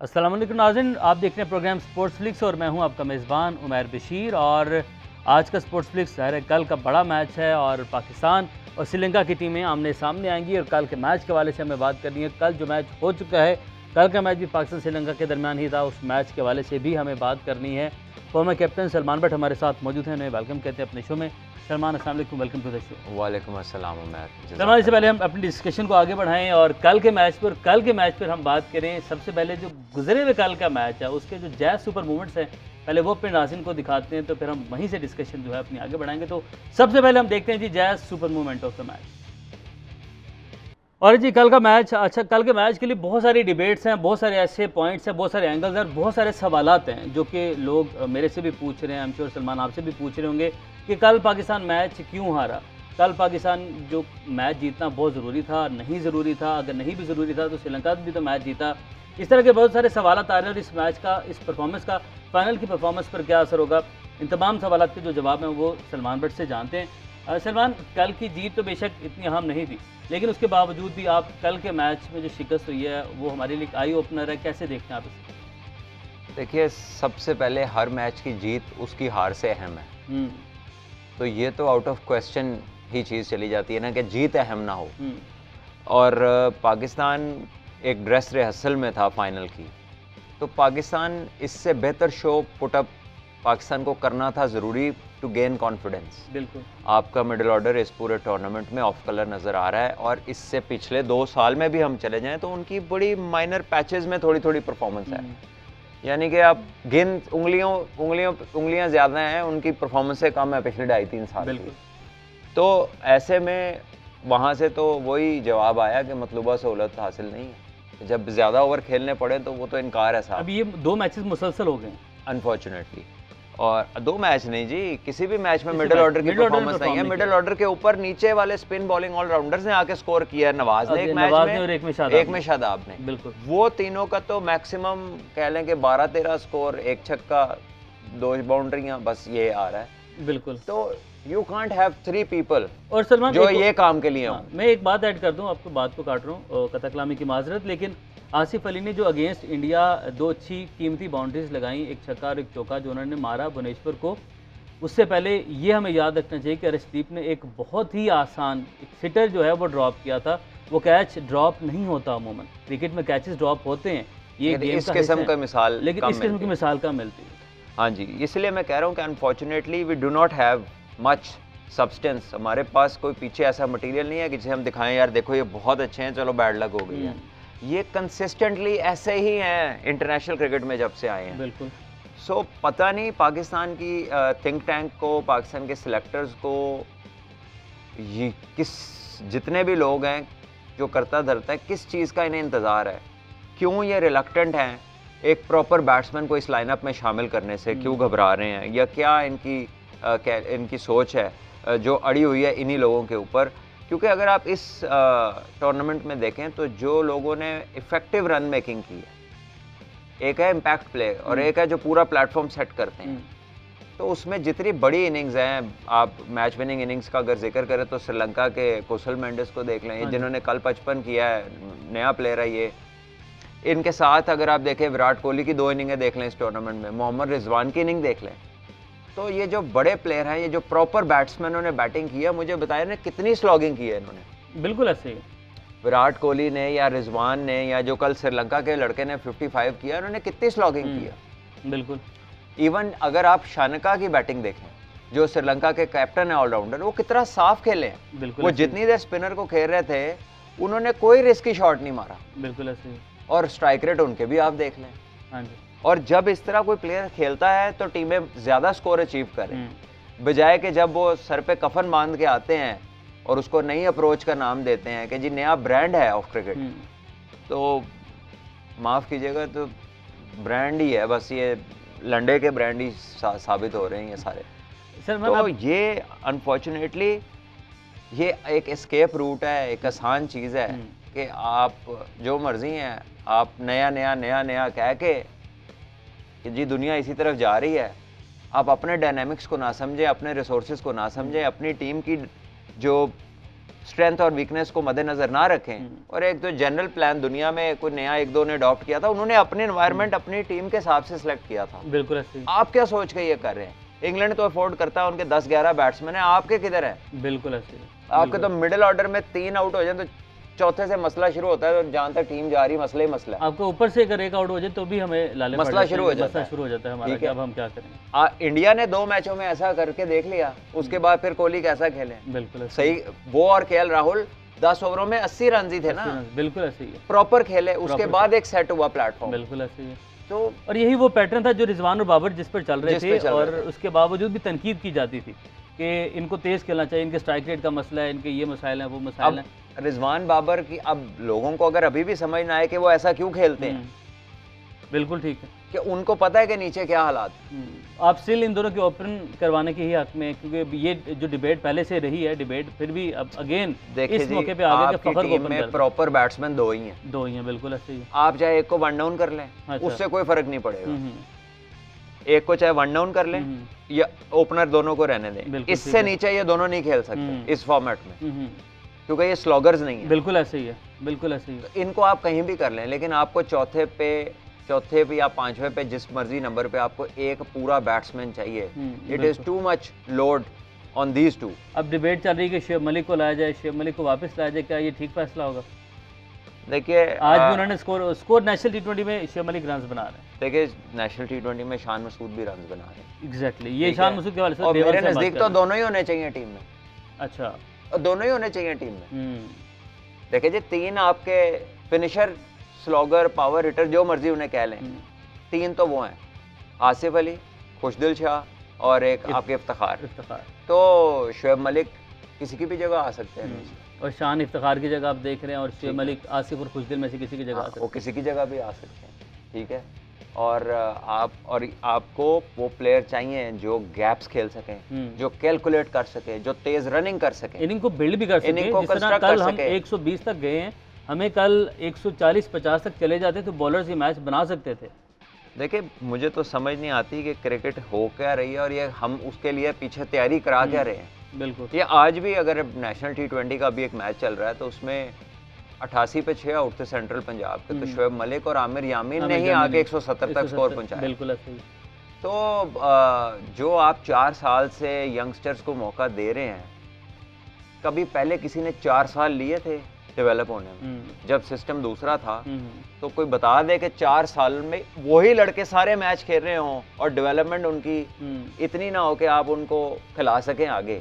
अस्सलाम वालेकुम नाज़रीन, आप देख रहे हैं प्रोग्राम स्पोर्ट्स फ्लिक्स और मैं हूं आपका मेज़बान उमैर बशीर। और आज का स्पोर्ट्स फ्लिक्स ज़ाहिर है कल का बड़ा मैच है और पाकिस्तान और श्रीलंका की टीमें आमने सामने आएंगी और कल के मैच के हवाले से हमें बात करनी है। कल जो मैच हो चुका है, कल का मैच भी पाकिस्तान श्रीलंका के दरमियान ही था, उस मैच के हवाले से भी हमें बात करनी है। फॉर्मर कैप्टन सलमान भट्ट हमारे साथ मौजूद हैं, उन्हें वेलकम कहते हैं अपने शो में। सलमान, अस्सलाम वालेकुम, वेलकम टू द शो। वालेकुम अस्सलाम उमैर। सलमान, इससे पहले हम अपनी डिस्कशन को आगे बढ़ाएं और कल के मैच पर हम बात करें। सबसे पहले जो गुजरे हुए कल का मैच है उसके जो जैज़ सुपर मूवमेंट्स हैं, पहले वो अपने नाज़रीन को दिखाते हैं, तो फिर हम वहीं से डिस्कशन जो है अपनी आगे बढ़ाएंगे। तो सबसे पहले हम देखते हैं जी जैज़ super movement of the match. और जी कल का मैच, अच्छा कल के मैच के लिए बहुत सारी डिबेट्स हैं, बहुत सारे ऐसे पॉइंट्स हैं, बहुत सारे एंगल्स हैं, बहुत सारे सवालात हैं जो कि लोग मेरे से भी पूछ रहे हैं। आई एम श्योर सलमान आपसे भी पूछ रहे होंगे कि कल पाकिस्तान मैच क्यों हारा। कल पाकिस्तान जो मैच जीतना बहुत ज़रूरी था, नहीं ज़रूरी था, अगर नहीं भी ज़रूरी था तो श्रीलंका भी तो मैच जीता। इस तरह के बहुत सारे सवालात आ रहे हैं और इस मैच का, इस परफॉर्मेंस का फाइनल की परफॉर्मेंस पर क्या असर होगा, इन तमाम सवालात के जो जवाब हैं वो सलमान भट्ट से जानते हैं। सलमान, कल की जीत तो बेशक इतनी अहम नहीं थी, लेकिन उसके बावजूद भी आप कल के मैच में जो शिकस्त हुई है वो हमारे लिए आई ओपनर है, कैसे देखते हैं आप इसे? देखिए, सबसे पहले हर मैच की जीत उसकी हार से अहम है। तो ये तो आउट ऑफ क्वेश्चन ही चीज़ चली जाती है ना कि जीत अहम ना हो। और पाकिस्तान एक ड्रेस रिहर्सल में था फाइनल की, तो पाकिस्तान इससे बेहतर शो पुटअप पाकिस्तान को करना था ज़रूरी टू गेन कॉन्फिडेंस। बिल्कुल, आपका आपका मिडिल ऑर्डर इस पूरे टूर्नामेंट में ऑफ कलर नज़र आ रहा है और इससे पिछले 2 साल में भी हम चले जाएं तो उनकी बड़ी माइनर पैचेस में थोड़ी थोड़ी परफॉर्मेंस है। यानी कि आप उंगलियां ज़्यादा हैं, उनकी परफॉर्मेंस से कम है पिछले 2.5-3 साल की। तो ऐसे में वहाँ से तो वही जवाब आया कि मतलूबा सहूलत हासिल नहीं है। जब ज़्यादा ओवर खेलने पड़े तो वो तो इनकार है साहब। अब ये 2 मैचेस मुसलसल हो गए अनफॉर्चुनेटली, और 2 मैच नहीं जी, किसी भी मैच में किसी मिडिल मैच- ऑर्डर की मिडिल ऑर्डर में परफॉर्मेंस नहीं है। परफॉर्म नहीं मिडिल ऑर्डर के ऊपर नीचे वाले स्पिन बॉलिंग ऑलराउंडर्स ने आके स्कोर किया है। नवाज ने एक मैच नवाज में ने और एक में शादाब ने। बिल्कुल, वो तीनों का तो मैक्सिमम कह लें कि 12-13 स्कोर, 1 छक्का, 2 बाउंड्रियां, बस ये आ रहा है। बिल्कुल। तो यू कांट हैव 3 पीपल और सलमान, जो ये काम के लिए हाँ, हों। मैं एक बात ऐड कर दूं, आपको बात को काट रहा हूँ, कथा कलामी की माजरत, लेकिन आसिफ अली ने जो अगेंस्ट इंडिया 2 अच्छी कीमती बाउंड्रीज लगाई, एक छक्का और एक चौका जो उन्होंने मारा भुवनेश्वर को, उससे पहले ये हमें याद रखना चाहिए कि अर्शदीप ने एक बहुत ही आसान एक सिटर जो है वो ड्रॉप किया था। वो कैच ड्रॉप नहीं होता, अमूमन क्रिकेट में कैचेस ड्रॉप होते हैं, ये गेम इस किस्म का मिसाल, लेकिन इस किस्म की मिसाल कम मिलती है। हाँ जी, इसलिए मैं कह रहा हूँ कि unfortunately we do not have much substance. हमारे पास कोई पीछे ऐसा मटेरियल नहीं है कि जिसे हम दिखाएं, यार देखो ये बहुत अच्छे हैं, चलो बैड लक हो गई है। ये कंसिस्टेंटली ऐसे ही हैं इंटरनेशनल क्रिकेट में जब से आए हैं। बिल्कुल। सो पता नहीं पाकिस्तान की थिंक टैंक को, पाकिस्तान के सिलेक्टर्स को, ये जितने भी लोग हैं जो करता धरता है, किस चीज़ का इन्हें इंतज़ार है, क्यों ये रिलक्टेंट हैं एक प्रॉपर बैट्समैन को इस लाइनअप में शामिल करने से, क्यों घबरा रहे हैं, या क्या इनकी सोच है जो अड़ी हुई है इन्हीं लोगों के ऊपर। क्योंकि अगर आप इस टूर्नामेंट में देखें तो जो लोगों ने इफ़ेक्टिव रन मेकिंग की है, एक है इम्पैक्ट प्ले और एक है जो पूरा प्लेटफॉर्म सेट करते हैं, तो उसमें जितनी बड़ी इनिंग्स हैं, आप मैच विनिंग इनिंग्स का अगर जिक्र करें तो श्रीलंका के कुशल मेंडिस को देख लें, जिन्होंने कल 55 किया है, नया प्लेयर है ये। इनके साथ अगर आप देखें विराट कोहली की 2 इनिंगें देख लें इस टूर्नामेंट में, मोहम्मद रिजवान की इनिंग देख लें, तो ये जो बड़े प्लेयर हैं, ये जो प्रॉपर बैट्समैनों ने बैटिंग की है, मुझे बताया ना कितनी स्लॉगिंग की है इन्होंने। बिल्कुल ऐसे ही विराट कोहली ने या रिजवान ने या जो कल श्रीलंका के लड़के ने 55 किया, उन्होंने कितनी स्लॉगिंग किया। बिल्कुल। इवन अगर आप शानका की बैटिंग देखें, जो श्रीलंका के कैप्टन है ऑलराउंडर, वो कितना साफ खेले हैं। बिल्कुल, वो जितनी देर स्पिनर को खेल रहे थे, उन्होंने कोई रिस्की शॉट नहीं मारा। बिल्कुल ऐसे ही। और स्ट्राइक रेट उनके भी आप देख लें। हाँ जी। और जब इस तरह कोई प्लेयर खेलता है तो टीमें ज़्यादा स्कोर अचीव करें, बजाय कि जब वो सर पे कफन बांध के आते हैं और उसको नई अप्रोच का नाम देते हैं कि जी नया ब्रांड है ऑफ क्रिकेट, तो माफ़ कीजिएगा, तो ब्रांड ही है, बस ये लंडे के ब्रांड ही साबित हो रहे हैं ये सारे। तो ये अनफॉर्चुनेटली ये एक एस्केप रूट है, एक आसान चीज़ है कि आप जो मर्जी हैं, आप नया कह के कि जी दुनिया इसी तरफ जा रही है, आप अपने डायनामिक्स को ना समझें, अपने रिसोर्सेज को ना समझें, अपनी टीम की जो स्ट्रेंथ और वीकनेस को मद्देनजर ना रखें और एक तो जनरल प्लान दुनिया में कोई नया एक दो ने अडॉप्ट किया था, उन्होंने अपने एनवायरनमेंट अपनी टीम के हिसाब से सिलेक्ट किया था। बिल्कुल ऐसे ही। आप क्या सोच के ये कर रहे हैं? इंग्लैंड तो अफोर्ड करता है, उनके 10-11 बैट्समैन है, आपके किधर है? बिल्कुल ऐसे ही। आपके तो मिडिल ऑर्डर में 3 आउट हो जाए तो चौथे से मसला शुरू होता है, तो जहां तक टीम जा रही मसला ही मसला है। आपको ऊपर से अगर एक आउट हो जाए तो भी हमें लाले मसला शुरू हो जाता है हमारा कि अब हम क्या करें। इंडिया ने 2 मैचों में ऐसा करके देख लिया, उसके बाद फिर कोहली कैसा खेले? बिल्कुल सही, वो और केएल राहुल 10 ओवरों में 80 रन ही थे ना। बिल्कुल ऐसे ही है। प्रॉपर खेले, उसके बाद एक सेट हुआ प्लेटफॉर्म। बिल्कुल ऐसे ही है। तो और यही वो पैटर्न था जो रिजवान और बाबर जिस पर चल रहे थे, और उसके बावजूद भी तनकीद की जाती थी कि इनको तेज खेलना चाहिए, इनके स्ट्राइक रेट का मसला है, इनके ये मसाइल हैं, वो मसाइल हैं। रिजवान बाबर की अब लोगों को अगर अभी भी समझ ना आए कि वो ऐसा क्यों खेलते हैं, बिल्कुल ठीक है कि उनको पता है कि नीचे क्या हालात। आप स्टिल इन दोनों के ओपन करवाने के ही हक में, क्योंकि ये जो डिबेट पहले से रही है, डिबेट फिर भी अब अगेन इस मौके पे आ गया कि फखर को ओपन में प्रॉपर बैट्समैन 2 ही हैं। बिल्कुल ऐसे ही। आप चाहे एक को वन डाउन कर लें, उससे कोई फर्क नहीं पड़ेगा। एक को चाहे वन डाउन कर लें या ओपनर दोनों को रहने दें, इससे नीचे ये दोनों नहीं खेल सकते इस फॉर्मेट में, क्योंकि ये स्लॉगर्स नहीं है। बिल्कुल ऐसे ही है, बिल्कुल ऐसे ही है। तो इनको आप कहीं भी कर लें, लेकिन आपको चौथे पे या 5वें पे जिस मर्जी नंबर पे आपको एक पूरा बैट्समैन चाहिए। It is too much load on these 2। अब डिबेट चल रही है कि शुएब मलिक को लाया जाए, शुएब मलिक को वापस लाया जाए, क्या ये ठीक फैसला होगा? देखिए आज भी उन्होंने स्कोर नेशनल टी20 में शुएब मलिक रन बना रहे हैं। देखिए नेशनल टी20 में शान मसूद भी रन बना रहे हैं। एग्जैक्टली, ये शान मसूद के वाले से मेरे नजदीक तो दोनों ही होने चाहिए टीम में। अच्छा, दोनों ही होने चाहिए टीम में। देखिए जी, 3 आपके फिनिशर, स्लॉगर, पावर हिटर, जो मर्जी उन्हें कह लें, 3 तो वो हैं, आसिफ अली, खुशदिल शाह और एक आपके इफ्तिखार। तो शुएब मलिक किसी की भी जगह आ सकते हैं, और शान इफ्तिखार की जगह आप देख रहे हैं, और शुएब मलिक आसिफ और खुशदिल में से किसी की जगह आ सकते हैं। वो किसी की जगह भी आ सकते हैं, ठीक है। और आपको वो प्लेयर चाहिए जो गैप्स खेल सकें, जो कैलकुलेट कर सके, जो तेज रनिंग कर सके, इनिंग को बिल्ड भी कर सके। जिस तरह कल हम 120 तक गए हैं, हमें कल 140-50 तक चले जाते तो बॉलर्स ये मैच बना सकते थे। देखिए, मुझे तो समझ नहीं आती कि क्रिकेट हो क्या रही है और ये हम उसके लिए पीछे तैयारी करा क्या रहे हैं। बिल्कुल, ये आज भी अगर नेशनल टी20 का भी एक मैच चल रहा है तो उसमें 88 पे 6 आउट थे सेंट्रल पंजाब के, तो शुएब मलिक और आमिर यामीन ने ही आके 170 तक स्कोर पहुंचाया। बिल्कुल ऐसे ही। तो जो आप 4 साल से यंगस्टर्स को मौका दे रहे हैं, कभी पहले किसी ने 4 साल लिए थे डेवलप होने में, जब सिस्टम दूसरा था, तो कोई बता दे कि 4 साल में वही लड़के सारे मैच खेल रहे हों और डेवलपमेंट उनकी इतनी ना हो कि आप उनको खिला सकें आगे।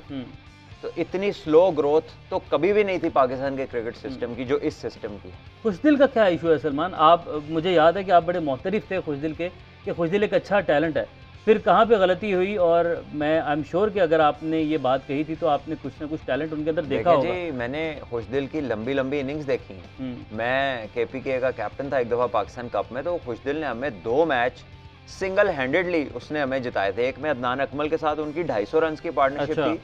तो इतनी स्लो ग्रोथ तो कभी भी नहीं थी पाकिस्तान के क्रिकेट सिस्टम की जो इस सिस्टम की। खुशदिल का क्या इशू है सलमान? आप, मुझे याद है कि आप बड़े मोहतरिफ थे खुशदिल के, कि खुशदिल एक अच्छा टैलेंट है, फिर कहाँ पे गलती हुई? और मैं आई एम श्योर कि अगर आपने ये बात कही थी तो आपने कुछ ना कुछ टैलेंट उनके अंदर देखा होगा। जी, मैंने खुशदिल की लंबी लंबी इनिंग्स देखी हैं। मैं KPK का कैप्टन था एक दफ़ा पाकिस्तान कप में, तो खुशदिल ने हमें 2 मैच सिंगल हैंडेडली उसने हमें जिताए थे। एक में अदनान अकमल के साथ उनकी 250 रन की पार्टनरशिप थी,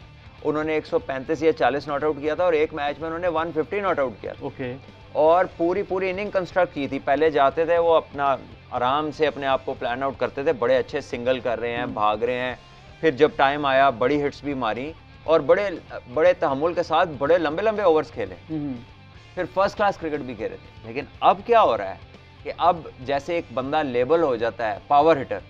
उन्होंने 135 या 40 नॉट आउट किया था, और एक मैच में उन्होंने 150 नॉट आउट किया था। ओके। और पूरी इनिंग कंस्ट्रक्ट की थी। पहले जाते थे वो अपना आराम से अपने आप को प्लान आउट करते थे, बड़े अच्छे सिंगल कर रहे हैं, भाग रहे हैं, फिर जब टाइम आया बड़ी हिट्स भी मारी और बड़े तहम्मुल के साथ बड़े लंबे लंबे ओवर्स खेले, फिर फर्स्ट क्लास क्रिकेट भी खेले थे। लेकिन अब क्या हो रहा है कि अब जैसे एक बंदा लेबल हो जाता है पावर हिटर,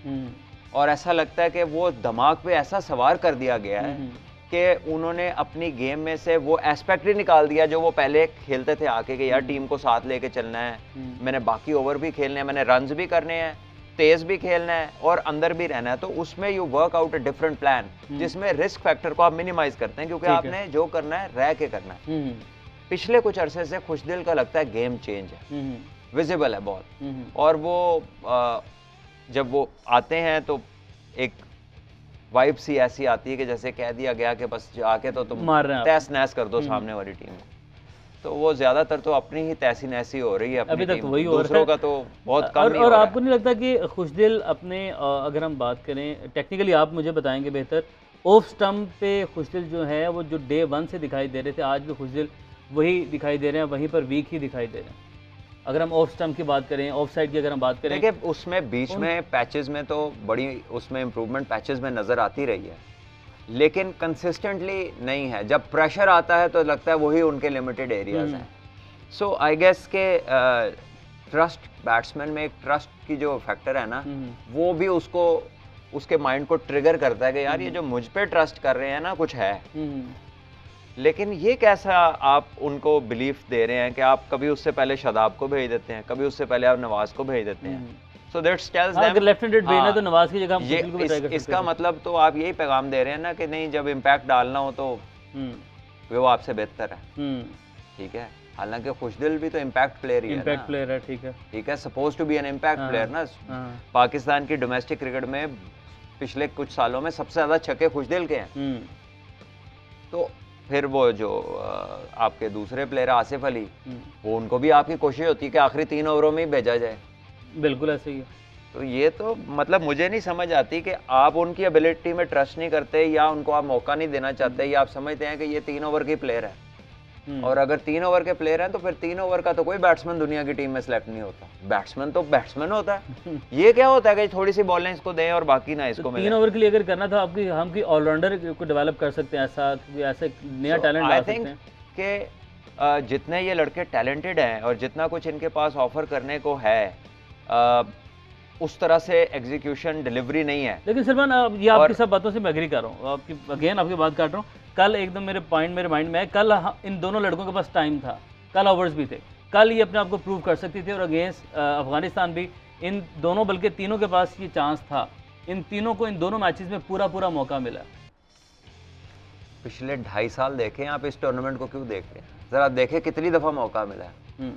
और ऐसा लगता है कि वो दिमाग पे ऐसा सवार कर दिया गया है कि उन्होंने अपनी गेम में से वो एस्पेक्ट ही निकाल दिया जो वो पहले खेलते थे आके, कि यार टीम को साथ लेके चलना है, मैंने बाकी ओवर भी खेलने हैं, मैंने रन्स भी करने हैं, तेज भी खेलना है और अंदर भी रहना है। तो उसमें you work out a different plan, जिसमें रिस्क फैक्टर को आप मिनिमाइज करते हैं, क्योंकि आपने जो करना है रह के करना है। पिछले कुछ अरसे से खुशदिल का लगता है गेम चेंज है, विजिबल है बहुत। और वो जब वो आते हैं तो एक वाइब सी ऐसी आती है कि जैसे कह दिया गया कि बस जाके तो तुम तहस नहस कर दो सामने वाली टीम। तो वो ज्यादातर तो अपनी ही तैसी नैसी हो रही है अपनी अभी तक टीम, वही दूसरों का तो बहुत कम ही हो और रहा है। आपको नहीं लगता कि खुशदिल अपने, अगर हम बात करें टेक्निकली, आप मुझे बताएंगे बेहतर, ऑफ स्टंप पे खुशदिल जो है वो जो डे 1 से दिखाई दे रहे थे, आज भी खुशदिल वही दिखाई दे रहे हैं, वहीं पर वीक ही दिखाई दे रहे हैं। अगर हम ऑफ स्टंप की बात करें, ऑफ साइड की अगर हम बात करें, देखिए उसमें बीच में पैचेस में तो बड़ी उसमें इम्प्रूवमेंट पैचेस में नज़र आती रही है, लेकिन कंसिस्टेंटली नहीं है। जब प्रेशर आता है तो लगता है वही उनके लिमिटेड एरियाज हैं। सो आई गेस के ट्रस्ट, बैट्समैन में एक ट्रस्ट की जो फैक्टर है ना, वो भी उसको, उसके माइंड को ट्रिगर करता है कि यार ये जो मुझ पे ट्रस्ट कर रहे हैं ना, कुछ है। लेकिन ये कैसा आप उनको बिलीफ दे रहे हैं कि आप कभी उससे पहले शादाब को भेज देते हैं, कभी उससे पहले आप नवाज को भेज देते हैं। सो दैट्स टेल्स देम, अगर लेफ्ट हैंडेड भेजना तो नवाज की जगह हम ये खुशील को भी ट्राई कर सकते इसका हैं। मतलब तो आप यही पैगाम दे रहे हैं ना कि नहीं, जब इम्पैक्ट डालना हो तो वो आपसे बेहतर है। ठीक है, हालांकि खुशदिल भी तो इम्पैक्ट प्लेयर ही है, इम्पैक्ट प्लेयर है। ठीक है, ठीक है, suppose to be an impact player ना। पाकिस्तान की डोमेस्टिक क्रिकेट में पिछले कुछ सालों में सबसे ज्यादा छक्के खुशदिल के हैं। तो फिर वो जो आपके दूसरे प्लेयर आसिफ अली, वो उनको भी आपकी कोशिश होती है कि आखिरी 3 ओवरों में ही भेजा जाए। बिल्कुल ऐसे ही है। तो ये तो मतलब मुझे नहीं समझ आती कि आप उनकी एबिलिटी में ट्रस्ट नहीं करते, या उनको आप मौका नहीं देना चाहते, या आप समझते हैं कि ये 3 ओवर की प्लेयर है। और अगर 3 ओवर के प्लेयर हैं तो फिर 3 ओवर का तो कोई बैट्समैन दुनिया की टीम में सेलेक्ट नहीं होता। बैट्समैन तो बैट्समैन होता है। ये क्या होता है कि थोड़ी सी बॉलें इसको दें और बाकी ना इसको मिले। 3 ओवर के लिए अगर करना था आपकी, हम की ऑलराउंडर को डेवलप कर सकते हैं, ऐसा ऐसे नया टैलेंट ला सकते हैं कि जितने ये लड़के टैलेंटेड हैं और जितना कुछ इनके पास ऑफर करने को है, उस तरह से एग्जीक्यूशन डिलीवरी नहीं है। लेकिन सलमान, ये आपकी सब बातों से मैं एग्री कर रहा हूँ, आपकी अगेन आपकी बात काट रहा हूँ। कल एकदम मेरे माइंड में है, कल इन दोनों लड़कों के पास टाइम था, कल ओवर्स भी थे, कल ये अपने आप को प्रूव कर सकती थी। और अगेंस्ट अफगानिस्तान भी इन दोनों, बल्कि तीनों के पास ये चांस था। इन तीनों को इन दोनों मैचेस में पूरा मौका मिला। पिछले 2.5 साल देखें आप, इस टूर्नामेंट को क्यों देख रहे हैं? जरा देखें कितनी दफ़ा मौका मिला है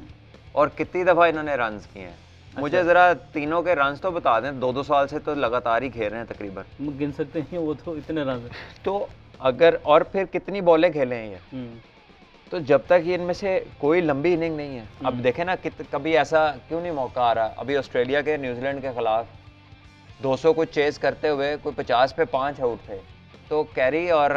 और कितनी दफ़ा इन्होंने रन्स किए हैं। मुझे जरा तीनों के रन्स तो बता दें। 2-2 साल से तो लगातार ही खेल रहे हैं तकरीबन, गिन सकते हैं वो तो इतने रन। तो अगर, और फिर कितनी बॉलें खेले हैं ये, तो जब तक ये इनमें से कोई लंबी इनिंग नहीं है। अब देखें ना, कभी ऐसा क्यों नहीं मौका आ रहा। अभी ऑस्ट्रेलिया के न्यूजीलैंड के खिलाफ 200 को चेस करते हुए कोई 50 पे 5 आउट थे, तो कैरी और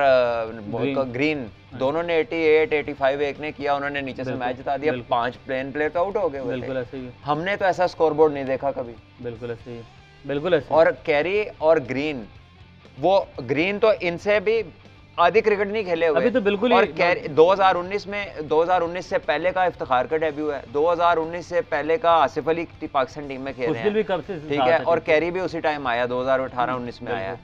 ग्रीन दोनों ने 88, 85 एक ने किया, उन्होंने नीचे से मैच जिता दिया। 5 प्लेन प्लेयर तो आउट हो गए। बिल्कुल ऐसे ही है। हमने तो ऐसा स्कोरबोर्ड नहीं देखा कभी। बिल्कुल ऐसे ही है, बिल्कुल ऐसे। और कैरी और ग्रीन, वो ग्रीन तो इनसे भी आधी क्रिकेट नहीं खेले हुए अभी तो बिल्कुल। और 2019 से पहले का इफ्तिखार का डेब्यू है। 2019 से पहले का आसिफ अली पाकिस्तान टीम में खेले हैं, ठीक है, और कैरी भी उसी टाइम आया, 2018-19 में आया।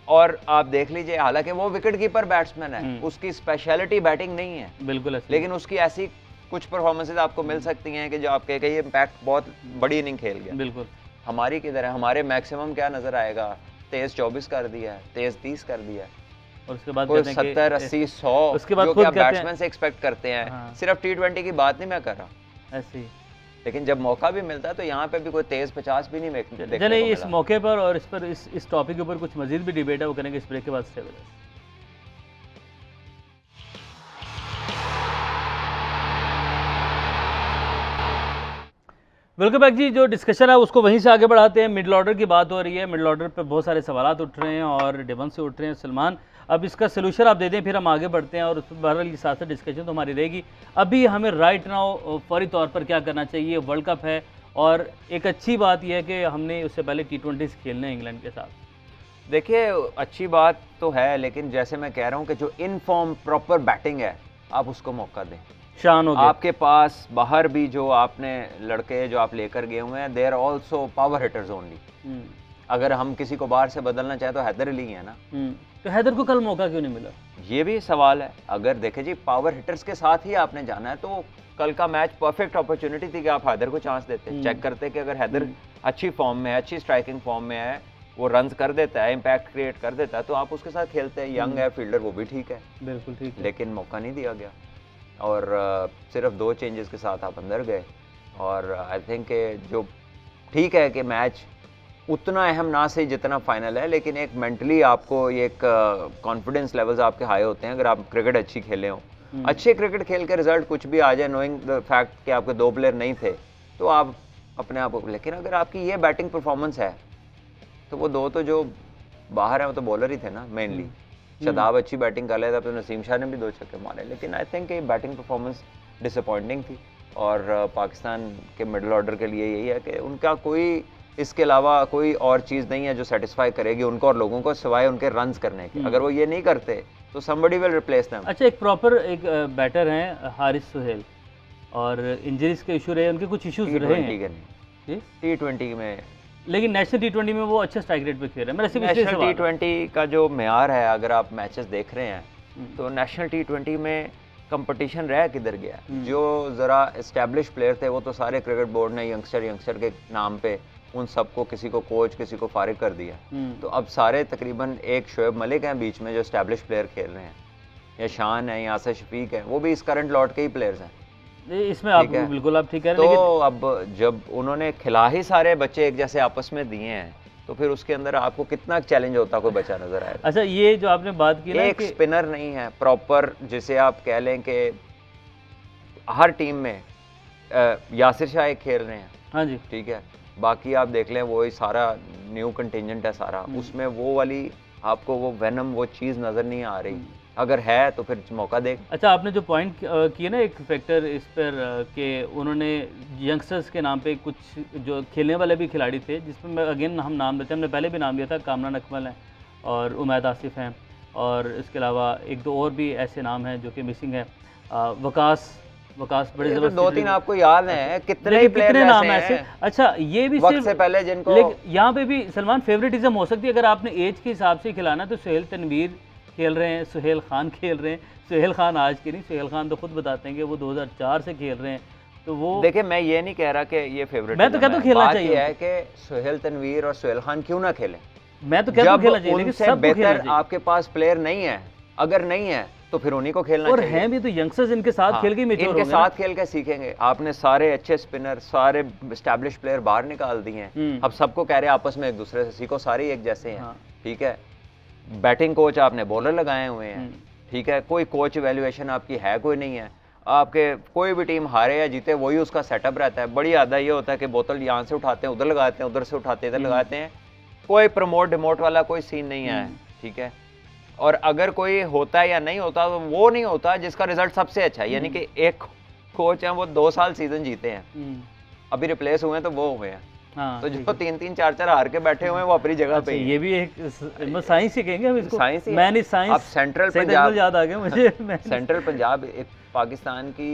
और आप देख लीजिए, हालांकि वो विकेट कीपर बैट्समैन है, उसकी स्पेशलिटी बैटिंग नहीं है, बिल्कुल, लेकिन उसकी ऐसी कुछ परफॉर्मेंसेज आपको मिल सकती हैं कि जो आप कहें कि ये इम्पैक्ट बहुत बड़ी इनिंग खेल गया। बिल्कुल। हमारी किधर है? हमारे मैक्सिमम क्या नजर आएगा? 23-24 कर दिया है, 23-30 कर दिया है, और उसके बाद 70, 80, 100 उसके बाद जो खुद कि आप बैट्समैन से एक्सपेक्ट करते हैं। हाँ। सिर्फ T20 की बात नहीं मैं कर रहा, ऐसे ही। लेकिन जब मौका भी मिलता है तो यहाँ पे भी कोई 23-50 भी नहीं देखने को चलिए, इस मिला। मौके पर और इस टॉपिक के ऊपर कुछ मजीद भी डिबेट है, वो करेंगे इस ब्रेक के बाद। Stay with us. Welcome back जी। जो डिस्कशन है उसको वहीं से आगे बढ़ाते हैं। मिडिल ऑर्डर की बात हो रही है, मिडिल ऑर्डर पे बहुत सारे सवाल उठ रहे हैं और डिबन से उठ रहे हैं। सलमान, अब इसका सोल्यूशन आप दे दें, फिर हम आगे बढ़ते हैं। और उस पर बहरहाल के साथ साथ डिस्कशन तो हमारी रहेगी। अभी हमें राइट नाउ फौरी तौर पर क्या करना चाहिए? वर्ल्ड कप है और एक अच्छी बात यह है कि हमने उससे पहले T20 खेलने हैं इंग्लैंड के साथ। देखिए, अच्छी बात तो है, लेकिन जैसे मैं कह रहा हूँ कि जो इन फॉर्म प्रॉपर बैटिंग है, आप उसको मौका दें। शान हो गया आपके पास बाहर भी जो आपने लड़के जो आप लेकर गए हुए हैं, they are also power hitters only. अगर हम किसी को बाहर से बदलना चाहे तो हैदर अली है ना। तो हैदर को कल मौका क्यों नहीं मिला? ये भी सवाल है। अगर देखे जी, पावर हिटर्स के साथ ही आपने जाना है, तो कल का मैच परफेक्ट अपॉर्चुनिटी थी कि आप हैदर को चांस देते, चेक करते कि अगर हैदर अच्छी फॉर्म में है, अच्छी स्ट्राइकिंग फॉर्म में है, वो रन्स कर देता है, इम्पैक्ट क्रिएट कर देता है, तो आप उसके साथ खेलते हैं। यंग है, फील्डर, वो भी ठीक है, बिल्कुल ठीक है, लेकिन मौका नहीं दिया गया और सिर्फ 2 चेंजेस के साथ आप अंदर गए। और आई थिंक जो ठीक है कि मैच उतना अहम ना सही जितना फाइनल है, लेकिन एक मेंटली आपको ये एक कॉन्फिडेंस लेवल्स आपके हाई होते हैं अगर आप क्रिकेट अच्छी खेले हो। अच्छे क्रिकेट खेल के रिजल्ट कुछ भी आ जाए, नोइंग द फैक्ट कि आपके 2 प्लेयर नहीं थे, तो आप अपने आप को, लेकिन अगर आपकी ये बैटिंग परफॉर्मेंस है तो वो 2 तो जो बाहर है वो तो बॉलर ही थे ना मेनली। शादाब अच्छी बैटिंग कर लेता, तो नसीम शाह ने भी 2 छक्के मारे, लेकिन आई थिंक ये बैटिंग परफॉर्मेंस डिसअपॉइंटिंग थी। और पाकिस्तान के मिडिल ऑर्डर के लिए यही है कि उनका कोई इसके अलावा कोई और चीज़ नहीं है जो सेटिस्फाई करेगी उनको और लोगों को, सिवाय उनके रन्स करने की। अगर वो ये नहीं करते तो somebody will replace them। अच्छा, एक प्रॉपर एक बैटर हैं हारिस सुहेल, और इंजरीज के इशू रहे, उनके कुछ इश्यूज रहे हैं T20 में, लेकिन नेशनल T20 में वो अच्छा स्ट्राइक रेट पे खेल रहे हैं। मेरा सिर्फ इसलिए नेशनल सवाल है। T20 का जो मेयार है, अगर आप मैचेस देख रहे हैं तो नेशनल T20 में कंपटीशन रह किधर गया। जो ज़रा एस्टैब्लिश प्लेयर थे वो तो सारे क्रिकेट बोर्ड ने यंगस्टर के नाम पे उन सबको, किसी को कोच, किसी को फारिग कर दिया। तो अब सारे तकरीबन, एक शोएब मलिक हैं बीच में जो एस्टैब्लिश प्लेयर खेल रहे हैं, या शान है, या आसिफ शफीक है, वो भी इस करंट लॉट के ही प्लेयर्स हैं। इसमें आप बिल्कुल आप ठीक कह रहे हैं। हैं, तो अब जब उन्होंने खिला ही सारे बच्चे एक जैसे आपस में दिए हैं तो फिर उसके अंदर आपको कितना चैलेंज होता कोई बच्चा नजर आएगा। अच्छा, ये जो आपने बात की ना, एक स्पिनर नहीं है प्रॉपर, जिसे आप कह लें कि हर टीम में यासिर शाह एक खेल रहे हैं, हाँ जी, ठीक है, बाकी आप देख लें वही सारा न्यू कंटिजेंट है सारा, उसमें वो वाली आपको वो वेनम वो चीज़ नज़र नहीं आ रही। अगर है तो फिर मौका दे। अच्छा, आपने जो पॉइंट किया ना एक फैक्टर इस पर कि उन्होंने यंगस्टर्स के नाम पे कुछ जो खेलने वाले भी खिलाड़ी थे, जिसमें मैं अगेन हम नाम लेते हैं, हमने पहले भी नाम लिया था, कामरान अकमल हैं और उमैद आसिफ हैं, और इसके अलावा एक दो और भी ऐसे नाम हैं जो कि मिसिंग है। वकास बड़े जबरदस्त, दो तीन आपको याद हैं, कितने नाम ऐसे। अच्छा, ये भी वक्त से पहले जिनको, लेकिन यहाँ पे भी सलमान फेवरेटिज्म हो सकती है अगर आपने एज के हिसाब से खिलाना। तो सुहेल तनवीर खेल रहे हैं, सुहेल खान खेल रहे हैं। सुहेल खान आज के नहीं, सुहेल खान तो खुद बताते हैं कि वो 2004 से खेल रहे हैं। तो वो देखिए, मैं ये नहीं कह रहा कि ये फेवरेट, मैं तो कहता हूँ खेलना चाहिए है कि सुहेल तनवीर और सुहेल खान क्यों ना खेलें। मैं तो कहता हूँ खेलना चाहिए, लेकिन सब बेहतर आपके पास प्लेयर नहीं है, अगर नहीं है तो फिर उन्हीं को खेलना और चाहिए। हैं भी तो यंगस्टर्स, इनके साथ खेल के मैच्योर इनके साथ खेल के सीखेंगे। आपने सारे अच्छे स्पिनर, सारे एस्टैब्लिश प्लेयर बाहर निकाल दिए हैं, अब सबको कह रहे हैं आपस में एक दूसरे से सीखो, सारे एक जैसे हैं, ठीक है। बैटिंग कोच आपने बॉलर लगाए हुए हैं, ठीक है, कोई कोच इवैल्यूएशन आपकी है कोई नहीं है। आपके कोई भी टीम हारे या जीते वही उसका सेटअप रहता है। बड़ी आधा ये होता है कि बोतल यहाँ से उठाते हैं उधर लगाते हैं, उधर से उठाते हैं इधर लगाते हैं, कोई प्रमोट डिमोट वाला कोई सीन नहीं है, ठीक है। और अगर कोई होता है या नहीं होता तो वो नहीं होता जिसका रिजल्ट सबसे अच्छा है। यानी कि एक कोच हैं वो 2 साल सीजन जीते हैं, अभी रिप्लेस हुए हैं तो वो हुए हैं। हाँ, तो जो 3-3 4-4 हार के बैठे हुए हैं वो अपनी जगह पे। ये भी एक साइंस ही कहेंगे हम इसको, साइंस ही। मैंने साइंस। अब सेंट्रल पंजाब याद आ गया मुझे। सेंट्रल पंजाब एक पाकिस्तान की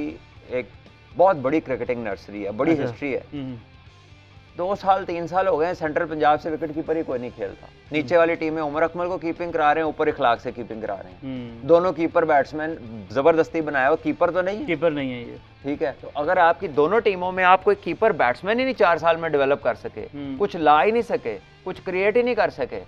एक बहुत बड़ी क्रिकेटिंग नर्सरी है, बड़ी हिस्ट्री है। 2 साल 3 साल हो गए सेंट्रल पंजाब से विकेट कीपर ही कोई नहीं खेलता। नीचे वाली टीम में उमर अकमल को कीपिंग करा रहे हैं, ऊपर इखलाक से कीपिंग करा रहे हैं। दोनों कीपर बैट्समैन जबरदस्ती बनाया हुआ, कीपर तो नहीं, कीपर नहीं है ये, ठीक है। तो अगर आपकी दोनों टीमों में आप कोई कीपर बैट्समैन ही नहीं 4 साल में डेवलप कर सके, कुछ ला ही नहीं सके, कुछ क्रिएट ही नहीं कर सके,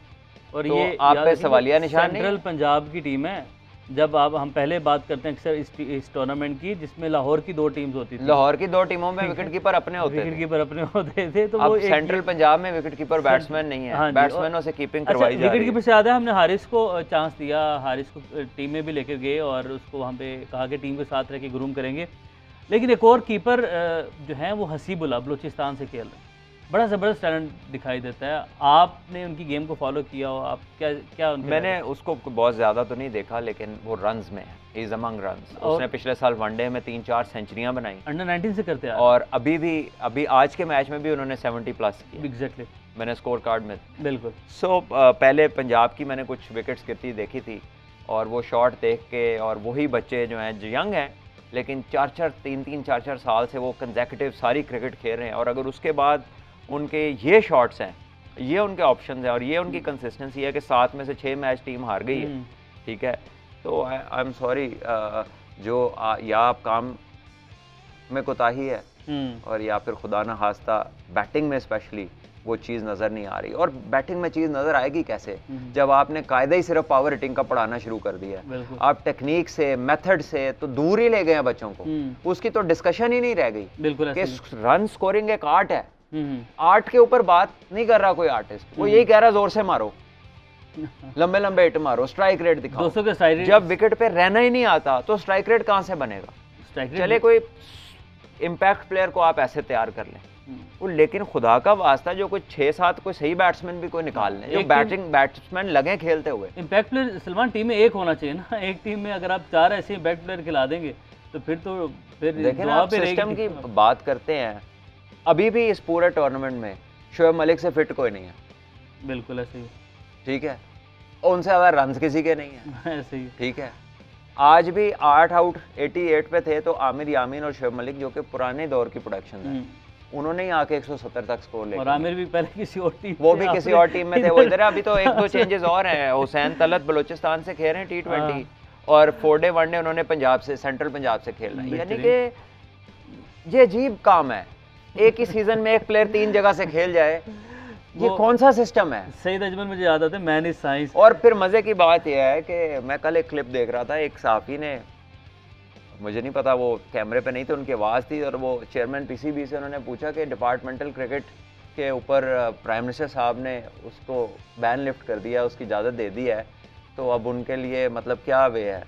और तो ये आप पे सवालिया निशान नहीं। सेंट्रल पंजाब की टीम है। जब हम पहले बात करते हैं अक्सर इस टूर्नामेंट की, जिसमें लाहौर की 2 टीम्स होती थी, लाहौर की 2 टीमों में विकेट कीपर अपने होते थे, विकेट कीपर अपने होते थे। तो अब वो सेंट्रल पंजाब में विकेट कीपर बैट्समैन नहीं है, बैट्समैनों से कीपिंग करवाई जा रही है। विकेट कीपर से ज्यादा हमने हारिस को चांस दिया, हारिस को टीम में भी लेकर गए और उसको वहाँ पे कहा कि टीम के साथ रह के ग्रूम करेंगे। लेकिन एक और कीपर जो है वो हसीबुल्ला बलूचिस्तान से खेल रहे हैं, बड़ा ज़बरदस्त टैलेंट दिखाई देता है। आपने उनकी गेम को फॉलो किया हो, आप क्या मैंने उसको बहुत ज़्यादा तो नहीं देखा, लेकिन वो रन्स में है, इज अमंग रन्स। उसने पिछले साल वनडे में 3-4 सेंचुरियां बनाई, अंडर 19 से करते हैं, और अभी आज के मैच में भी उन्होंने 70+ किया। एग्जैक्टली, मैंने स्कोर कार्ड में बिल्कुल। पहले पंजाब की मैंने कुछ विकेट्स गिरती देखी थी, और वो शॉट देख के, और वही बच्चे जो हैं जो यंग हैं लेकिन 3-4 साल से वो कंसेक्यूटिव सारी क्रिकेट खेल रहे हैं, और अगर उसके बाद उनके ये शॉट्स हैं, ये उनके ऑप्शंस हैं, और ये उनकी कंसिस्टेंसी है कि 7 में से 6 मैच टीम हार गई है, ठीक है। तो आई एम सॉरी, या आप काम में कोताही है, और या फिर खुदा न खास्ता बैटिंग में स्पेशली वो चीज़ नज़र नहीं आ रही। और बैटिंग में चीज़ नज़र आएगी कैसे, जब आपने कायदा ही सिर्फ पावर हिटिंग का पढ़ाना शुरू कर दिया है। आप टेक्निक से, मेथड से तो दूर ही ले गए हैं बच्चों को, उसकी तो डिस्कशन ही नहीं रह गई। बिल्कुल, कि रन स्कोरिंग एक आर्ट है, आर्ट के ऊपर बात नहीं कर रहा कोई आर्टिस्ट, वो यही कह रहा जोर से मारो, लंबे लंबे हिट मारो, स्ट्राइक रेट दिखाओ। 200 के स्ट्राइक रेट, जब विकेट पे रहना ही नहीं आता तो स्ट्राइक रेट कहां से बनेगा। चले कोई इम्पैक्ट प्लेयर को आप ऐसे तैयार कर लें, वो लेकिन खुदा का वास्ता जो कोई 6-7 कोई सही बैट्समैन भी कोई निकाल लें, जो बैट्समैन लगे खेलते हुए। इम्पैक्ट प्लेयर सलमान टीम में एक होना चाहिए ना, एक टीम में अगर आप 4 ऐसे इम्पैक्ट प्लेयर खिला देंगे तो फिर देखिए आप सिस्टम की बात करते हैं, अभी भी इस पूरे टूर्नामेंट में शोएब मलिक से फिट कोई नहीं है, बिल्कुल ऐसे ही, ठीक है, और उनसे ज़्यादा रन किसी के नहीं है, ऐसे ही, ठीक है। आज भी 8 आउट 88 पे थे तो आमिर यामीन और शोएब मलिक जो कि पुराने दौर की प्रोडक्शन है, उन्होंने ही आके 170 तक स्कोर ले, और आमिर भी पहले किसी और टीम, वो भी किसी और टीम में थे, वो इधर है। अभी तो 1-2 चेंजेस और हैं, हुसैन तलत बलूचिस्तान से खेल रहे हैं T20 और 4 वनडे उन्होंने पंजाब से, सेंट्रल पंजाब से खेलना है। यानी कि ये अजीब काम है, एक ही सीजन में एक प्लेयर 3 जगह से खेल जाए, ये कौन सा सिस्टम है? सईद अजमल मुझे याद आता है, मैन इज साइंस। और फिर मजे की बात यह है कि मैं कल एक क्लिप देख रहा था, एक साफी ने, मुझे नहीं पता वो कैमरे पे नहीं थे, उनकी आवाज़ थी, और वो चेयरमैन पीसीबी से उन्होंने पूछा कि डिपार्टमेंटल क्रिकेट के ऊपर प्राइम मिनिस्टर साहब ने उसको बैन लिफ्ट कर दिया, उसकी इजाज़त दे दी है, तो अब उनके लिए मतलब क्या वे है?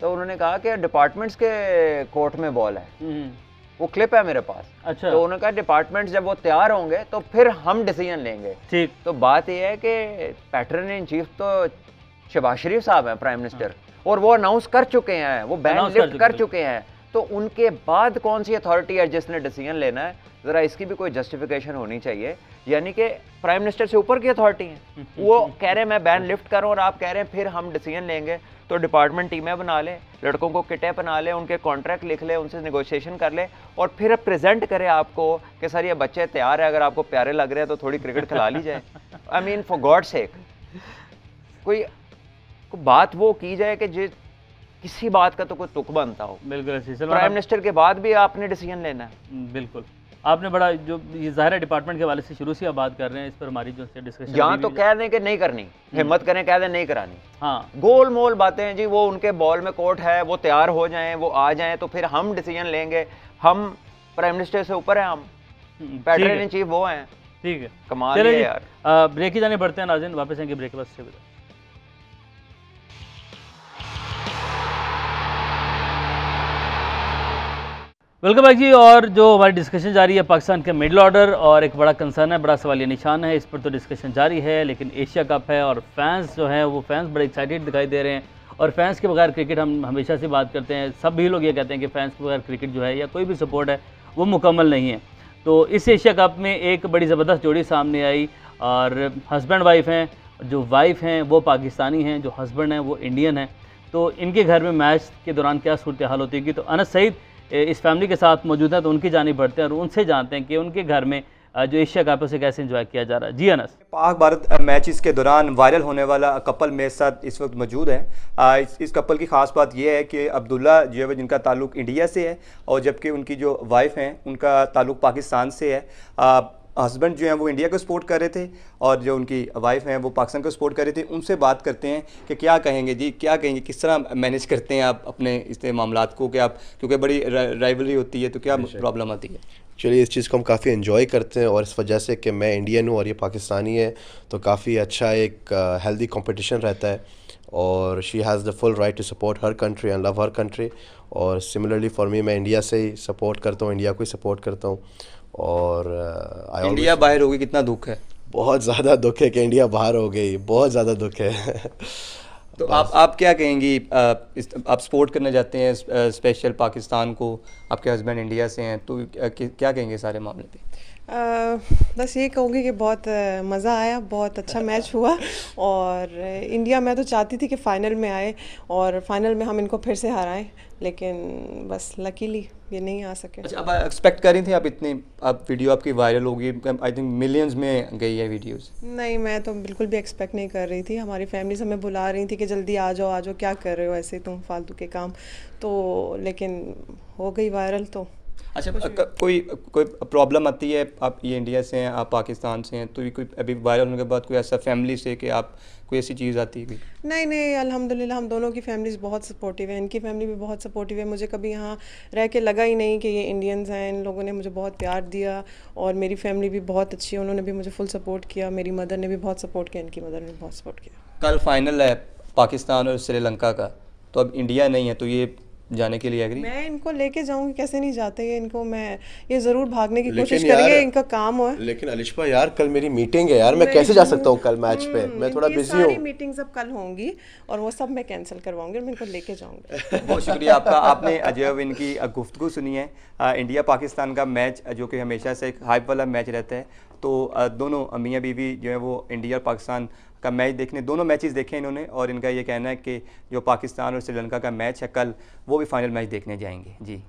तो उन्होंने कहा कि डिपार्टमेंट्स के कोर्ट में बॉल है, वो क्लिप है मेरे पास। अच्छा। तो उन्होंने कहा डिपार्टमेंट्स जब वो तैयार होंगे तो फिर हम डिसीजन लेंगे। ठीक। तो बात यह है कि पैटर्न इन चीफ तो शहबाज शरीफ साहब हैं प्राइम मिनिस्टर, और वो अनाउंस कर चुके हैं, वो बैन लिफ्ट कर चुके हैं, तो उनके बाद कौन सी अथॉरिटी है जिसने डिसीजन लेना है? ज़रा इसकी भी कोई जस्टिफिकेशन होनी चाहिए। यानी कि प्राइम मिनिस्टर से ऊपर की अथॉरिटी है, वो कह रहे हैं मैं बैन लिफ्ट करूँ और आप कह रहे हैं फिर हम डिसीजन लेंगे। तो डिपार्टमेंट टीमें बना ले, लड़कों को किटें बना ले, उनके कॉन्ट्रैक्ट लिख ले, उनसे नेगोशिएशन कर ले और फिर प्रेजेंट करे आपको कि सर ये बच्चे तैयार है, अगर आपको प्यारे लग रहे हैं तो थोड़ी क्रिकेट खिला ली जाए। I mean for God sake, कोई बात वो की जाए कि जिस किसी बात का तो कोई तुक बनता हो। बिल्कुल, प्राइम मिनिस्टर के बाद भी आपने डिसीजन लेना है। बिल्कुल, आपने बड़ा जो ये ज़ाहिर डिपार्टमेंट के हवाले से शुरू से आप बात कर रहे हैं, इस पर हमारी जो डिस्कशन यहाँ तो कह दें कि नहीं करनी, हिम्मत करें कह दें नहीं करानी। हाँ, गोल मोल बातें हैं जी, वो उनके बॉल में कोर्ट है, वो तैयार हो जाएं, वो आ जाएं तो फिर हम डिसीजन लेंगे। हम प्राइम मिनिस्टर से ऊपर हैं, हम पैटर्न इन चीफ वो हैं। ठीक है, कमाल है यार। ब्रेक ही जाने पड़ते हैं नाज़रीन, वापस आएंगे ब्रेक के बाद। वेलकम बैक जी। और जो हमारी डिस्कशन जारी है पाकिस्तान के मिडल ऑर्डर, और एक बड़ा कंसर्न है, बड़ा सवालिया निशान है, इस पर तो डिस्कशन जारी है, लेकिन एशिया कप है और फैंस जो हैं वो फैंस बड़े एक्साइटेड दिखाई दे रहे हैं। और फैंस के बगैर क्रिकेट, हम हमेशा से बात करते हैं, सब भी लोग ये कहते हैं कि फैंस के बगैर क्रिकेट जो है या कोई भी सपोर्ट है वो मुकम्मल नहीं है। तो इस एशिया कप में एक बड़ी ज़बरदस्त जोड़ी सामने आई, और हस्बैंड वाइफ हैं, जो वाइफ हैं वो पाकिस्तानी हैं, जो हस्बैंड हैं वो इंडियन हैं। तो इनके घर में मैच के दौरान क्या सूरत हाल होती है, तो अनस सईद इस फैमिली के साथ मौजूद है, तो उनकी जानिब बढ़ते हैं और उनसे जानते हैं कि उनके घर में जो एशिया कप है उसे कैसे एंजॉय किया जा रहा है। जी अनस। पाक भारत मैचेस के दौरान वायरल होने वाला कपल मेरे साथ इस वक्त मौजूद है। इस कपल की ख़ास बात यह है कि अब्दुल्ला जो है जिनका ताल्लुक़ इंडिया से है, और जबकि उनकी जो वाइफ हैं उनका ताल्लुक़ पाकिस्तान से है। हस्बैंड जो हैं वो इंडिया को सपोर्ट कर रहे थे और जो उनकी वाइफ हैं वो पाकिस्तान को सपोर्ट कर रहे थे। उनसे बात करते हैं कि क्या कहेंगे जी, क्या कहेंगे, किस तरह मैनेज करते हैं आप अपने इस मामलात को, कि आप क्योंकि बड़ी राइवलरी होती है तो क्या प्रॉब्लम आती है? चलिए, इस चीज़ को हम काफ़ी एंजॉय करते हैं, और इस वजह से कि मैं इंडियन हूँ और ये पाकिस्तानी है तो काफ़ी अच्छा एक हेल्दी कंपटीशन रहता है, और she has the full right to support her country and love her country. और सिमिलरली फॉर मी, मैं इंडिया से ही सपोर्ट करता हूँ, इंडिया को ही सपोर्ट करता हूँ। और इंडिया बाहर हो गई, कितना दुख है? बहुत ज़्यादा दुख है कि इंडिया बाहर हो गई, बहुत ज़्यादा दुख है। तो आप क्या कहेंगी, आप सपोर्ट करने जाते हैं स्पेशल पाकिस्तान को, आपके हस्बैंड इंडिया से हैं, तो क्या कहेंगे सारे मामले पे? बस ये कहूँगी कि बहुत मज़ा आया, बहुत अच्छा मैच हुआ, और इंडिया, मैं तो चाहती थी कि फ़ाइनल में आए और फाइनल में हम इनको फिर से हराएं, लेकिन बस लकीली ये नहीं आ सके। अच्छा, अब एक्सपेक्ट कर रही थी आप इतनी, अब वीडियो आपकी वायरल होगी, आई थिंक मिलियंस में गई है वीडियोस? नहीं, मैं तो बिल्कुल भी एक्सपेक्ट नहीं कर रही थी। हमारी फैमिली हमें बुला रही थी कि जल्दी आ जाओ, क्या कर रहे हो ऐसे तुम फालतू के काम, तो लेकिन हो गई वायरल। तो अच्छा, कोई प्रॉब्लम आती है, आप ये इंडिया से हैं, आप पाकिस्तान से हैं, तो कोई अभी वायरल होने के बाद कोई ऐसा फैमिली से कि आप कोई ऐसी चीज़ आती है? नहीं, अल्हम्दुलिल्लाह हम दोनों की फैमिलीज़ बहुत सपोर्टिव है, इनकी फैमिली भी बहुत सपोर्टिव है। मुझे कभी यहाँ रह के लगा ही नहीं कि ये इंडियंस हैं, इन लोगों ने मुझे बहुत प्यार दिया, और मेरी फैमिली भी बहुत अच्छी है, उन्होंने भी मुझे फुल सपोर्ट किया, मेरी मदर ने भी बहुत सपोर्ट किया, इनकी मदर ने बहुत सपोर्ट किया। कल फाइनल है पाकिस्तान और श्रीलंका का, तो अब इंडिया नहीं है, तो ये जाने के लिए एग्री? मैं इनको लेके जाऊंगी, कैसे नहीं जाते ये, इनको मैं ये ज़रूर भागने की लेकिन कोशिश यार- करेंगे, इनका काम हो। लेकिन अलिशा यार कल मेरी मीटिंग है यार, मैं कैसे जा सकता हूँ कल मैच पे, मैं थोड़ा इनकी बिजी सारी हूँ। मीटिंग्स अब कल होंगी और वो सब मैं कैंसिल करवाऊंगी और मैं इनको लेके जाऊंगी। बहुत शुक्रिया आपका। आपने जो इनकी गुफ्तगू सुनी है। इंडिया पाकिस्तान का मैच जो कि हमेशा से एक हाइप वाला मैच रहता है, तो दोनों मियाँ बीवी जो है वो इंडिया और पाकिस्तान का मैच देखने, दोनों मैचेस देखे इन्होंने, और इनका ये कहना है कि जो पाकिस्तान और श्रीलंका का मैच है कल, वो भी फाइनल मैच देखने जाएंगे। जी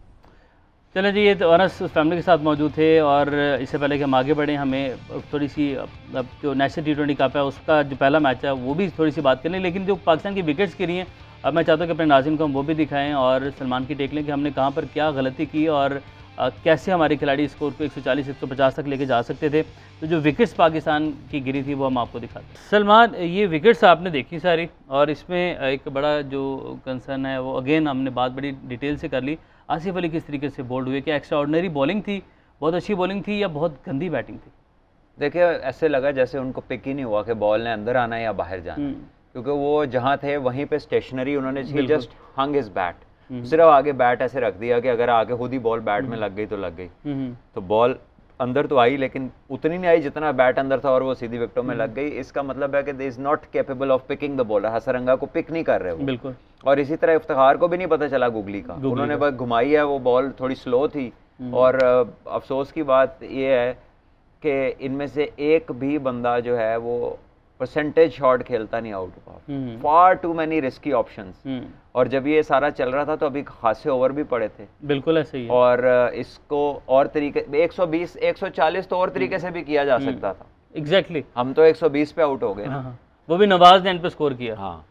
चलें जी, ये तो अनस उस फैमिली के साथ मौजूद थे। और इससे पहले कि हम आगे बढ़ें, हमें थोड़ी सी अब जो नेशनल T20 कप है उसका जो पहला मैच है वो भी थोड़ी सी बात कर लें। लेकिन जो पाकिस्तान की विकेट्स गिरी हैं, अब मैं चाहता हूँ कि अपने नाज़रीन को हम वो भी दिखाएं और सलमान की टेक लें कि हमने कहाँ पर क्या गलती की और कैसे हमारे खिलाड़ी स्कोर को 140-150 तक लेके जा सकते थे। तो जो विकेट्स पाकिस्तान की गिरी थी वो हम आपको दिखाते हैं। सलमान, ये विकेट्स आपने देखी सारी, और इसमें एक बड़ा जो कंसर्न है वो अगेन हमने बात बड़ी डिटेल से कर ली। आसिफ अली किस तरीके से बोल्ड हुए, क्या एक्स्ट्रा ऑर्डिनरी बॉलिंग थी, बहुत अच्छी बॉलिंग थी, या बहुत गंदी बैटिंग थी? देखिए, ऐसे लगा जैसे उनको पिक ही नहीं हुआ कि बॉल ने अंदर आना है या बाहर जाना, क्योंकि वो जहाँ थे वहीं पे स्टेशनरी उन्होंने जस्ट हंग हिज बैट, सिर्फ आगे बैट ऐसे रख दिया कि अगर आगे खुद ही बॉल बैट में लग गई तो लग गई। तो बॉल अंदर तो आई लेकिन उतनी नहीं आई जितना बैट अंदर था, और वो सीधी विकेटों में लग गई। इसका मतलब है कि they is not capable of picking the ball. Hasaranga को पिक नहीं कर रहे वो, बिल्कुल। और इसी तरह इफ्तिखार को भी नहीं पता चला गुगली का, उन्होंने बस घुमाई है, वो बॉल थोड़ी स्लो थी। और अफसोस की बात ये है कि इनमें से एक भी बंदा जो है वो परसेंटेज शॉट खेलता नहीं out of, far too many risky options. और जब ये सारा चल रहा था तो अभी खासे ओवर भी पड़े थे। बिल्कुल ऐसे ही है। और इसको और तरीके 120 140 तो और तरीके से भी किया जा सकता था। एग्जैक्टली, हम तो 120 पे आउट हो गए ना। हाँ, वो भी नवाज ने एंड पे स्कोर किया। हाँ,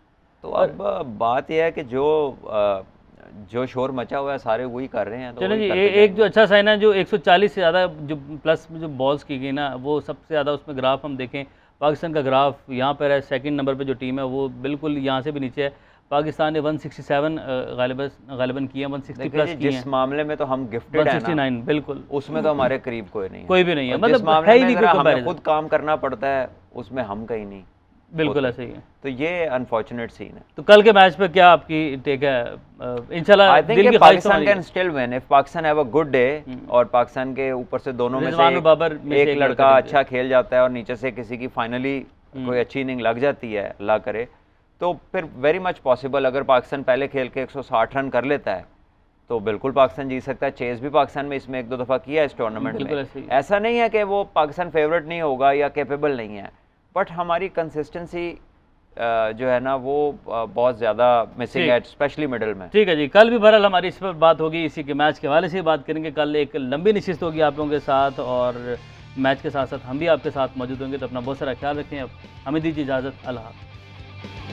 तो अब बात यह है कि जो शोर मचा हुआ है सारे वही कर रहे हैं। तो चलो जी, एक जो अच्छा साइन है, जो 140 से ज़्यादा जो प्लस जो बॉल्स की गई ना, वो सबसे ज़्यादा उसमें ग्राफ हम देखें, पाकिस्तान का ग्राफ यहाँ पर है, सेकंड नंबर पे जो टीम है वो बिल्कुल यहाँ से भी नीचे है। पाकिस्तान ने 167 गालिबन किया, 160 प्लस किए हैं। जिस मामले में तो हम गिफ्टेड हैं 169 बिल्कुल, उसमें तो हमारे करीब कोई नहीं है, कोई भी नहीं है, और जिस मतलब मामले है ही में नहीं जरा कोई हमें comparison। खुद काम करना पड़ता है उसमें हम कहीं नहीं। बिल्कुल ऐसे ही है। तो ये अनफॉर्चुनेट सीन है। तो कल के मैच पे क्या आपकी टेक है? इंशाल्लाह आई दिल थिंक की ख्वाहिश Pakistan can still win if Pakistan have a good day, और पाकिस्तान के ऊपर से दोनों में रिजवान से और बाबर में से एक एक लड़का लड़का अच्छा खेल जाता है और नीचे से किसी की फाइनली कोई अच्छी इनिंग लग जाती है, अल्लाह करे, तो फिर वेरी मच पॉसिबल अगर पाकिस्तान पहले खेल के 160 रन कर लेता है तो बिल्कुल पाकिस्तान जीत सकता है। चेस भी पाकिस्तान में इसमें 1-2 दफ़ा किया है इस टूर्नामेंट में। ऐसा नहीं है कि वो पाकिस्तान फेवरेट नहीं होगा या कैपेबल नहीं है, बट हमारी कंसिस्टेंसी जो है ना वो बहुत ज़्यादा मिसिंग है, स्पेशली मिडल में। ठीक है जी, कल भी बहरहाल हमारी इस पर बात होगी, इसी के मैच के हवाले से बात करेंगे। कल एक लंबी नशिस्त होगी आप लोगों के साथ, और मैच के साथ साथ हम भी आपके साथ मौजूद होंगे। तो अपना बहुत सारा ख्याल रखें। अब हमें दीजिए इजाज़त, अल्लाह हाफ़िज़।